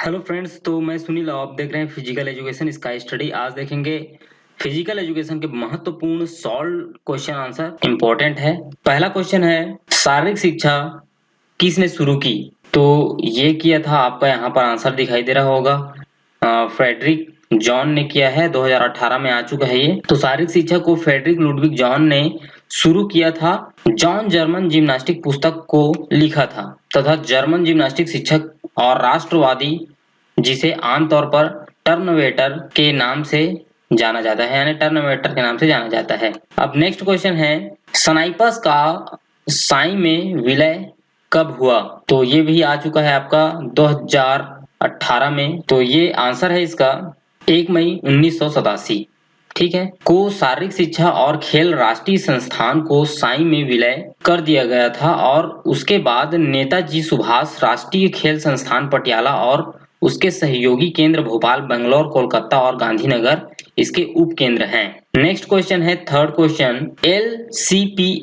Hello friends, तो मैं सुनील, आप देख रहे हैं फिजिकल एजुकेशन स्काई स्टडी। आज देखेंगे फिजिकल एजुकेशन के महत्वपूर्ण सॉल्व क्वेश्चन आंसर इंपॉर्टेंट है। पहला क्वेश्चन है, शारीरिक शिक्षा किसने शुरू की? तो ये किया था, आपका यहाँ पर आंसर दिखाई दे रहा होगा, फ्रेडरिक जॉन ने किया है। 2018 में आ चुका है ये। तो शारीरिक शिक्षा को फ्रेडरिक लुडविग जॉन ने शुरू किया था। जॉन जर्मन जिम्नास्टिक पुस्तक को लिखा था तथा जर्मन जिम्नास्टिक शिक्षक और राष्ट्रवादी जिसे आमतौर पर टर्नवेटर के नाम से जाना जाता है, यानी टर्नवेटर के नाम से जाना जाता है। अब नेक्स्ट क्वेश्चन है, स्नाइपर्स का साई में विलय कब हुआ? तो ये भी आ चुका है आपका 2018 में। तो ये आंसर है इसका 1 मई 1987। ठीक है, को शारीरिक शिक्षा और खेल राष्ट्रीय संस्थान को साई में विलय कर दिया गया था और उसके बाद नेताजी सुभाष राष्ट्रीय खेल संस्थान पटियाला और उसके सहयोगी केंद्र भोपाल, बेंगलोर, कोलकाता और गांधीनगर इसके उप केंद्र हैं। नेक्स्ट क्वेश्चन है, थर्ड क्वेश्चन, LCPE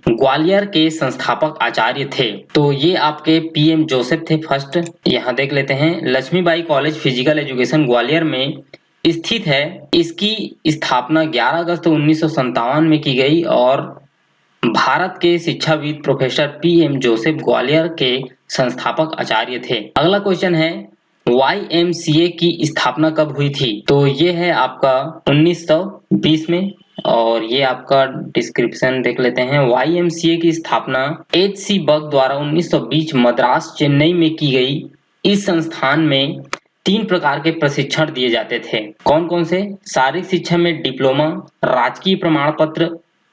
ग्वालियर के संस्थापक आचार्य थे? तो ये आपके PM जोसेफ थे फर्स्ट। यहाँ देख लेते हैं, Lakshmibai college physical education Gwalior में स्थित है। इसकी स्थापना 11 अगस्त 1957 में की गई और भारत के शिक्षाविद प्रोफेसर PM जोसेफ ग्वालियर के संस्थापक आचार्य थे। अगला क्वेश्चन है, YMCA की स्थापना कब हुई थी? तो ये है आपका 1920 में। और ये आपका डिस्क्रिप्शन देख लेते हैं, YMCA की स्थापना HC बग द्वारा 1920 मद्रास, चेन्नई में की गई। इस संस्थान में 3 प्रकार के प्रशिक्षण दिए जाते थे। कौन कौन से? शारीरिक शिक्षा में डिप्लोमा, राजकीय प्रमाण पत्र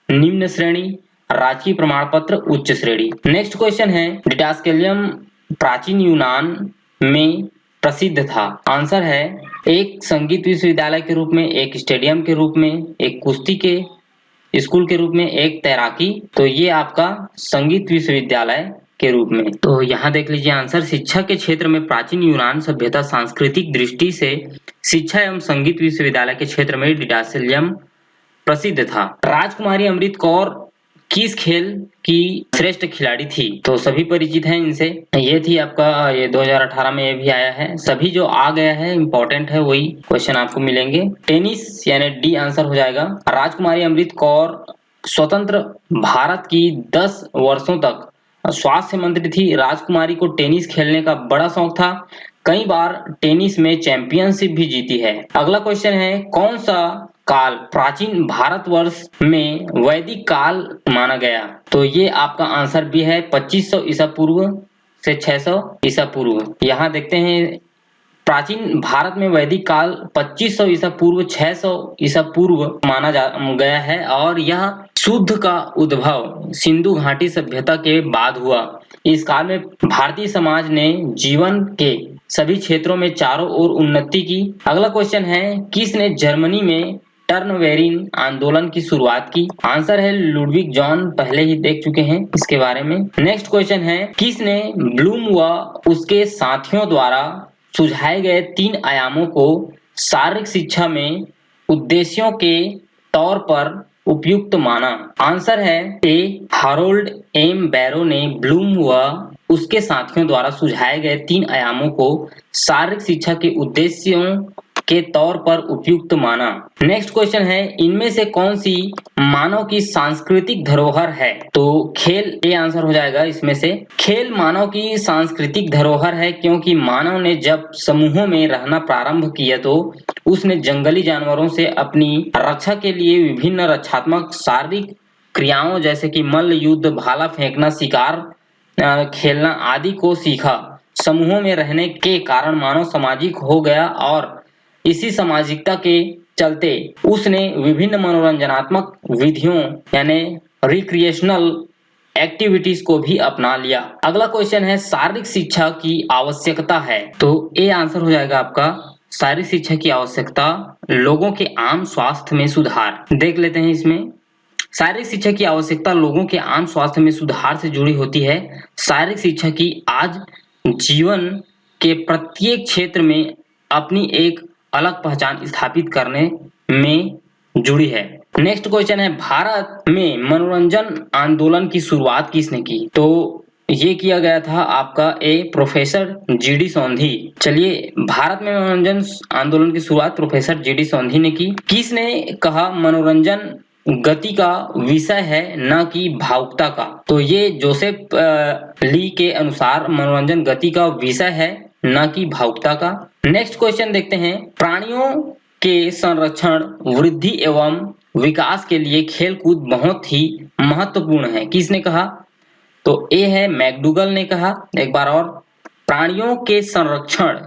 निम्न श्रेणी, राजकीय प्रमाण पत्र उच्च श्रेणी। नेक्स्ट क्वेश्चन है, डिडास्केलियम प्राचीन यूनान में प्रसिद्ध था? आंसर है, एक संगीत विश्वविद्यालय के रूप में, एक स्टेडियम के रूप में, एक कुश्ती के स्कूल के रूप में, एक तैराकी। तो ये आपका संगीत विश्वविद्यालय के रूप में। तो यहाँ देख लीजिए आंसर, शिक्षा के क्षेत्र में प्राचीन यूनान सभ्यता सांस्कृतिक दृष्टि से शिक्षा एवं संगीत विश्वविद्यालय के क्षेत्र में डिडास्केलियम प्रसिद्ध था। राजकुमारी अमृत कौर किस खेल की श्रेष्ठ खिलाड़ी थी? तो सभी परिचित हैं इनसे। ये थी आपका, ये 2018 में ये भी आया है। सभी जो आ गया है इंपॉर्टेंट है, वही क्वेश्चन आपको मिलेंगे। टेनिस, यानी डी आंसर हो जाएगा। राजकुमारी अमृत कौर स्वतंत्र भारत की 10 वर्षों तक स्वास्थ्य मंत्री थी। राजकुमारी को टेनिस खेलने का बड़ा शौक था, कई बार टेनिस में चैंपियनशिप भी जीती है। अगला क्वेश्चन है, कौन सा काल प्राचीन भारतवर्ष में वैदिक काल माना गया? तो ये आपका आंसर भी है 2500 ईसा पूर्व से 600 ईसा पूर्व। यहाँ देखते हैं, प्राचीन भारत में वैदिक काल 2500 ईसा पूर्व 600 ईसा पूर्व माना गया है और यह शुद्ध का उद्भव सिंधु घाटी सभ्यता के बाद हुआ। इस काल में भारतीय समाज ने जीवन के सभी क्षेत्रों में चारों ओर उन्नति की। अगला क्वेश्चन है, किसने जर्मनी में टर्नवेरिन आंदोलन की शुरुआत की? आंसर है लुडविग जॉन, पहले ही देख चुके हैं इसके बारे में। नेक्स्ट क्वेश्चन है, किसने ब्लूम व उसके साथियों द्वारा सुझाए गए 3 आयामों को शारीरिक शिक्षा में उद्देश्यों के तौर पर उपयुक्त माना? आंसर है ए, हारोल्ड एम बैरो ने ब्लूम व उसके साथियों द्वारा सुझाए गए 3 आयामों को शारीरिक शिक्षा के उद्देश्यों के तौर पर उपयुक्त माना। नेक्स्ट क्वेश्चन है, इनमें से कौन सी मानव की सांस्कृतिक धरोहर है? तो खेल ए आंसर हो जाएगा इसमें से। खेल मानव की सांस्कृतिक धरोहर है क्योंकि मानव ने जब समूहों में रहना प्रारंभ किया तो उसने जंगली जानवरों से अपनी रक्षा के लिए विभिन्न रक्षात्मक शारीरिक क्रियाओं जैसे कि मल्ल युद्ध, भाला फेंकना, शिकार खेलना आदि को सीखा। समूहों में रहने के कारण मानव सामाजिक हो गया और इसी सामाजिकता के चलते उसने विभिन्न मनोरंजनात्मक विधियों यानी रिक्रिएशनल एक्टिविटीज को भी अपना लिया। अगला क्वेश्चन है, शारीरिक शिक्षा की आवश्यकता है? तो ए आंसर हो जाएगा आपका, शारीरिक शिक्षा की आवश्यकता लोगों के आम स्वास्थ्य में सुधार। देख लेते हैं इसमें, शारीरिक शिक्षा की आवश्यकता लोगों के आम स्वास्थ्य में सुधार से जुड़ी होती है। शारीरिक शिक्षा की आज जीवन के प्रत्येक क्षेत्र में अपनी एक अलग पहचान स्थापित करने में जुड़ी है। नेक्स्ट क्वेश्चन है, भारत में मनोरंजन आंदोलन की शुरुआत किसने की? तो ये किया गया था आपका ए प्रोफेसर जीडी सोंधी। चलिए, भारत में मनोरंजन आंदोलन की शुरुआत प्रोफेसर जीडी सोंधी ने की। किसने कहा मनोरंजन गति का विषय है न कि भावुकता का? तो ये जोसेफ ली के अनुसार मनोरंजन गति का विषय है न कि भावुकता का। नेक्स्ट क्वेश्चन देखते हैं, प्राणियों के संरक्षण, वृद्धि एवं विकास के लिए खेलकूद बहुत ही महत्वपूर्ण है। किसने कहा? तो ए है मैकडूगल ने कहा। एक बार और, प्राणियों के संरक्षण,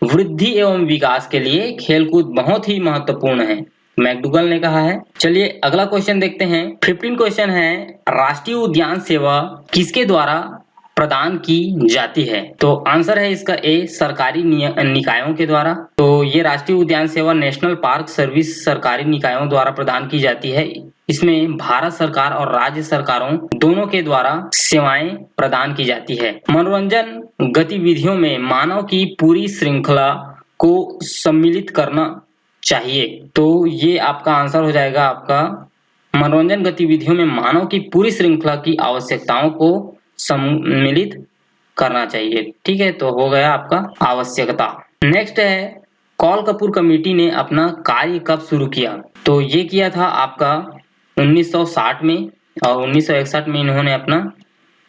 वृद्धि एवं विकास के लिए खेलकूद बहुत ही महत्वपूर्ण है, मैकडूगल ने कहा है। चलिए अगला क्वेश्चन देखते हैं। 15 क्वेश्चन है, राष्ट्रीय उद्यान सेवा किसके द्वारा प्रदान की जाती है? तो आंसर है इसका ए सरकारी निकायों के द्वारा। तो ये राष्ट्रीय उद्यान सेवा नेशनल पार्क सर्विस सरकारी निकायों द्वारा प्रदान की जाती है। इसमें भारत सरकार और राज्य सरकारों दोनों के द्वारा सेवाएं प्रदान की जाती है। मनोरंजन गतिविधियों में मानव की पूरी श्रृंखला को सम्मिलित करना चाहिए। तो ये आपका आंसर हो जाएगा आपका मनोरंजन गतिविधियों में मानव की पूरी श्रृंखला की आवश्यकताओं को सम्मिलित करना चाहिए। ठीक है, तो हो गया आपका आवश्यकता। नेक्स्ट है, कौल कपूर कमेटी ने अपना कार्य कब शुरू किया? तो ये किया था आपका 1960 में और 1961 में इन्होंने अपना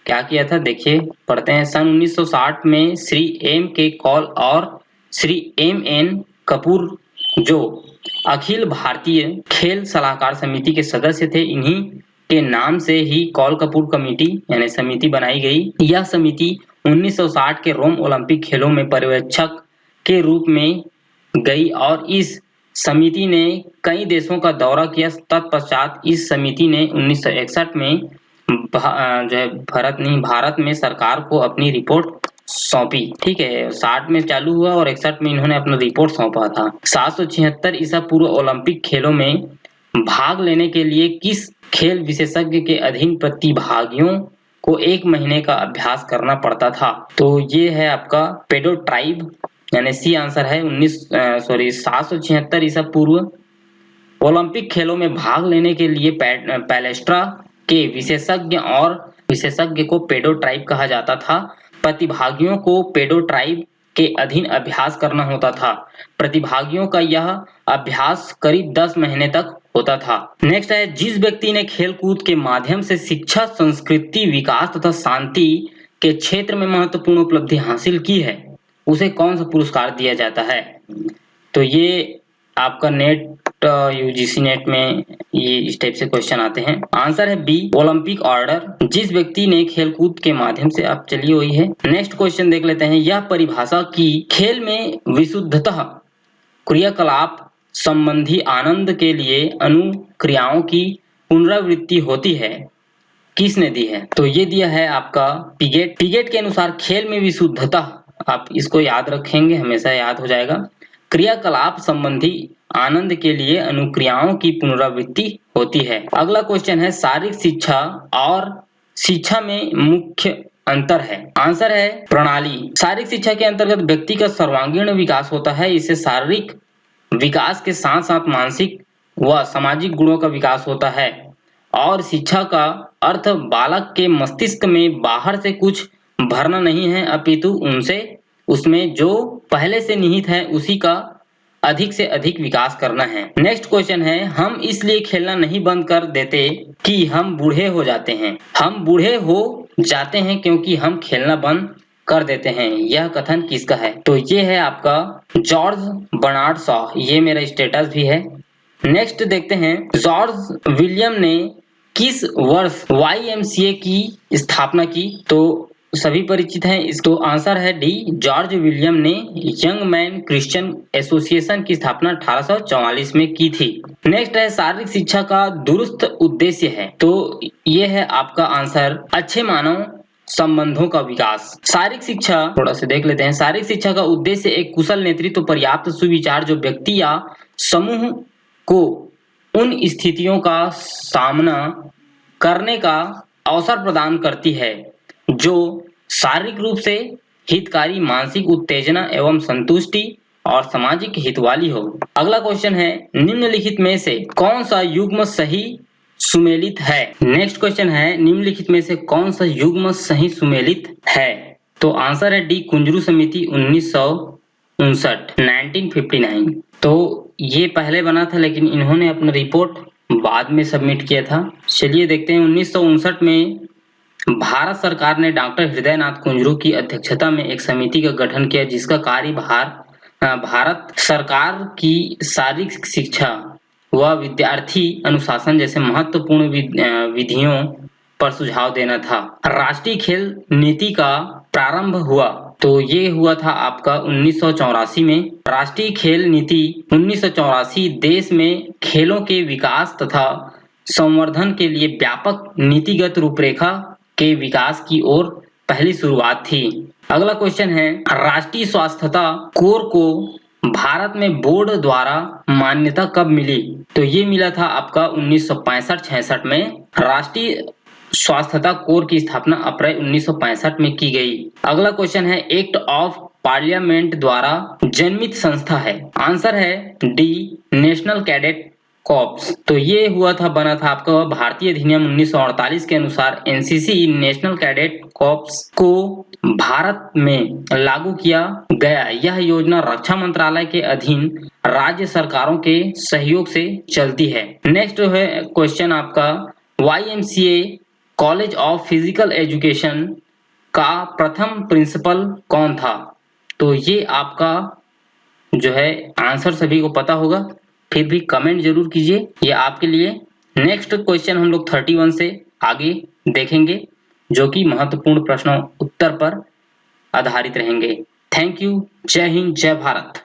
क्या किया था, देखिए पढ़ते हैं। सन 1960 में श्री एम के कौल और श्री एम.एन. कपूर जो अखिल भारतीय खेल सलाहकार समिति के सदस्य थे, इन्हीं के नाम से ही कौल कपूर कमेटी यानी समिति बनाई गई। यह समिति 1960 के रोम ओलंपिक खेलों में पर्यवेक्षक के रूप में गई और इस समिति ने कई देशों का दौरा किया। तत्पश्चात इस समिति ने 1961 में जो है भारत में सरकार को अपनी रिपोर्ट सौंपी। ठीक है, 60 में चालू हुआ और 61 में इन्होंने अपना रिपोर्ट सौंपा था। 776 ईसा पूर्व ओलंपिक खेलों में भाग लेने के लिए किस खेल विशेषज्ञ के अधीन प्रतिभागियों को 1 महीने का अभ्यास करना पड़ता था? तो ये है आपका पेडो ट्राइब, यानी सी आंसर है 776 ईसा पूर्व ओलंपिक खेलों में भाग लेने के लिए पैलेस्ट्रा के विशेषज्ञ को पेडो ट्राइब कहा जाता था। प्रतिभागियों को पेडो ट्राइब के अधीन अभ्यास करना होता था। प्रतिभागियों का यह अभ्यास करीब 10 महीने तक होता था। नेक्स्ट है, जिस व्यक्ति ने खेलकूद के माध्यम से शिक्षा, संस्कृति, विकास तथा शांति के क्षेत्र में महत्वपूर्ण उपलब्धि हासिल की है, उसे कौन सा पुरस्कार दिया जाता है? तो ये आपका नेट यूजीसी नेट में ये इस टाइप से क्वेश्चन आते हैं। आंसर है बी ओलंपिक ऑर्डर, जिस व्यक्ति ने खेलकूद के माध्यम से। आप चलिए वही है। नेक्स्ट क्वेश्चन देख लेते हैं। यह परिभाषा की खेल में विशुद्धतः क्रियाकलाप संबंधी आनंद के लिए अनुक्रियाओं की पुनरावृत्ति होती है, किसने दी है? तो ये दिया है आपका पिगेट। पिगेट के अनुसार खेल में विशुद्धता, आप इसको याद रखेंगे, हमेशा याद हो जाएगा, क्रियाकलाप संबंधी आनंद के लिए अनुक्रियाओं की पुनरावृत्ति होती है। अगला क्वेश्चन है, शारीरिक शिक्षा और शिक्षा में मुख्य अंतर है। आंसर है प्रणाली। शारीरिक शिक्षा के अंतर्गत व्यक्ति का सर्वांगीण विकास होता है। इससे शारीरिक विकास के साथ साथ मानसिक व सामाजिक गुणों का विकास होता है। और शिक्षा का अर्थ बालक के मस्तिष्क में बाहर से कुछ भरना नहीं है, अपितु उसमें जो पहले से निहित है उसी का अधिक से अधिक विकास करना है। नेक्स्ट क्वेश्चन है, हम इसलिए खेलना नहीं बंद कर देते कि हम बूढ़े हो जाते हैं, हम बूढ़े हो जाते हैं क्योंकि हम खेलना बंद कर देते हैं। यह कथन किसका है? तो ये है आपका जॉर्ज बर्नार्ड शॉ। ये मेरा स्टेटस भी है। नेक्स्ट देखते हैं, जॉर्ज विलियम ने किस वर्ष YMCA की स्थापना की? तो सभी परिचित हैं इसको। आंसर है डी जॉर्ज विलियम ने यंग मैन क्रिश्चियन एसोसिएशन की स्थापना 1844 में की थी। नेक्स्ट है, शारीरिक शिक्षा का दुरुस्त उद्देश्य है। तो ये है आपका आंसर अच्छे मानव संबंधों का विकास। शारीरिक शिक्षा थोड़ा सा देख लेते हैं। शारीरिक शिक्षा का उद्देश्य एक कुशल नेतृत्व, पर्याप्त सुविचार जो व्यक्ति या समूह को उन स्थितियों का सामना करने का अवसर प्रदान करती है जो शारीरिक रूप से हितकारी, मानसिक उत्तेजना एवं संतुष्टि और सामाजिक हित वाली हो। अगला क्वेश्चन है, निम्नलिखित में से कौन सा युग्म सही सुमेलित है। नेक्स्ट क्वेश्चन है, निम्नलिखित में से कौन सा युग्म सही सुमेलित है? तो आंसर है डी, कुंजरू समिति 1959। तो ये पहले बना था लेकिन इन्होंने अपना रिपोर्ट बाद में सबमिट किया था। चलिए देखते हैं, 1959 में भारत सरकार ने डॉक्टर हृदयनाथ कुंजरू की अध्यक्षता में एक समिति का गठन किया, जिसका कार्यभार भारत सरकार की शारीरिक शिक्षा व विद्यार्थी अनुशासन जैसे महत्वपूर्ण विधियों पर सुझाव देना था। राष्ट्रीय खेल नीति का प्रारंभ हुआ, तो ये हुआ था आपका 1984 में। राष्ट्रीय खेल नीति 1984 देश में खेलों के विकास तथा संवर्धन के लिए व्यापक नीतिगत रूपरेखा के विकास की ओर पहली शुरुआत थी। अगला क्वेश्चन है, राष्ट्रीय स्वास्थ्यता कोर को भारत में बोर्ड द्वारा मान्यता कब मिली? तो ये मिला था आपका 1965-66 में। राष्ट्रीय स्वास्थ्यता कोर की स्थापना अप्रैल 1965 में की गई। अगला क्वेश्चन है, एक्ट ऑफ पार्लियामेंट द्वारा जन्मित संस्था है? आंसर है डी, नेशनल कैडेट कॉर्प्स। तो ये बना था आपका भारतीय अधिनियम 1948 के अनुसार एनसीसी नेशनल कैडेट कॉर्प्स को भारत में लागू किया गया। यह योजना रक्षा मंत्रालय के अधीन राज्य सरकारों के सहयोग से चलती है। नेक्स्ट है क्वेश्चन आपका, YMCA college of physical education का प्रथम प्रिंसिपल कौन था? तो ये आपका जो है आंसर सभी को पता होगा, फिर भी कमेंट जरूर कीजिए, ये आपके लिए। नेक्स्ट क्वेश्चन हम लोग 31 से आगे देखेंगे, जो कि महत्वपूर्ण प्रश्नों उत्तर पर आधारित रहेंगे। Thank you. जय हिंद, जय भारत।